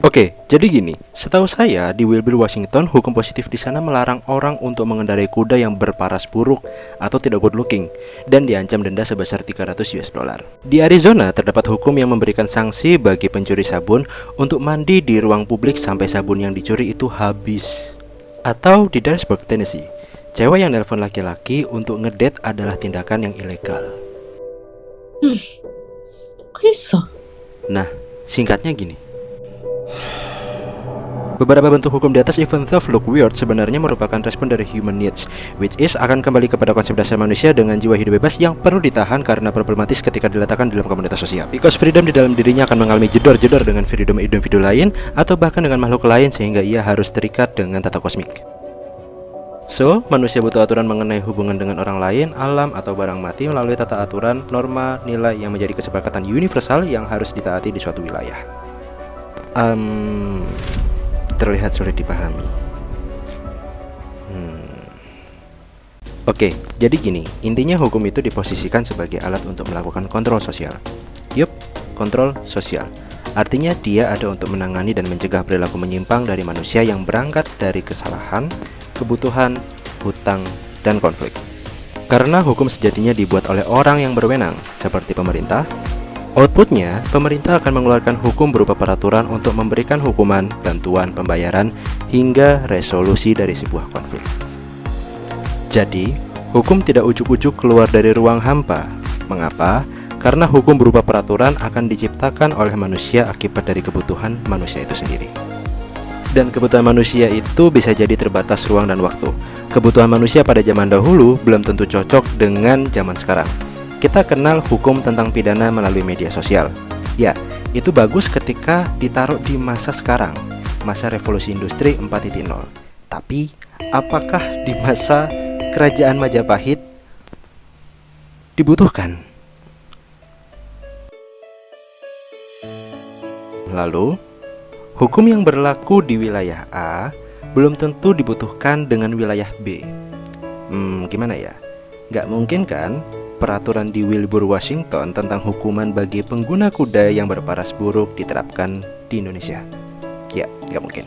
Oke, jadi gini, setahu saya di Wilbur Washington, hukum positif di sana melarang orang untuk mengendarai kuda yang berparas buruk atau tidak good looking dan diancam denda sebesar 300 US dollar. Di Arizona terdapat hukum yang memberikan sanksi bagi pencuri sabun untuk mandi di ruang publik sampai sabun yang dicuri itu habis. Atau di Dyersburg, Tennessee, cewek yang nelpon laki-laki untuk ngedate adalah tindakan yang ilegal. Kok bisa? Nah, singkatnya gini. Beberapa bentuk hukum di atas, even though look weird, sebenarnya merupakan respon dari human needs, which is akan kembali kepada konsep dasar manusia dengan jiwa hidup bebas yang perlu ditahan karena problematis ketika diletakkan dalam komunitas sosial. Because freedom di dalam dirinya akan mengalami jedor-jedor dengan freedom individu lain atau bahkan dengan makhluk lain sehingga ia harus terikat dengan tata kosmik. So, manusia butuh aturan mengenai hubungan dengan orang lain, alam, atau barang mati melalui tata aturan, norma, nilai yang menjadi kesepakatan universal yang harus ditaati di suatu wilayah. Terlihat sulit dipahami. Oke, jadi gini, intinya hukum itu diposisikan sebagai alat untuk melakukan kontrol sosial. Yup, kontrol sosial. Artinya dia ada untuk menangani dan mencegah perilaku menyimpang dari manusia yang berangkat dari kesalahan, kebutuhan, hutang, dan konflik. Karena hukum sejatinya dibuat oleh orang yang berwenang, seperti pemerintah. Outputnya, pemerintah akan mengeluarkan hukum berupa peraturan untuk memberikan hukuman, bantuan, pembayaran, hingga resolusi dari sebuah konflik. Jadi, hukum tidak ujuk-ujuk keluar dari ruang hampa. Mengapa? Karena hukum berupa peraturan akan diciptakan oleh manusia akibat dari kebutuhan manusia itu sendiri. Dan kebutuhan manusia itu bisa jadi terbatas ruang dan waktu. Kebutuhan manusia pada zaman dahulu belum tentu cocok dengan zaman sekarang. Kita kenal hukum tentang pidana melalui media sosial. Ya, itu bagus ketika ditaruh di masa sekarang, masa revolusi industri 4.0. Tapi, apakah di masa kerajaan Majapahit dibutuhkan? Lalu, hukum yang berlaku di wilayah A belum tentu dibutuhkan dengan wilayah B. Gimana ya? Gak mungkin kan peraturan di Wilbur Washington tentang hukuman bagi pengguna kuda yang berparas buruk diterapkan di Indonesia? Ya, gak mungkin.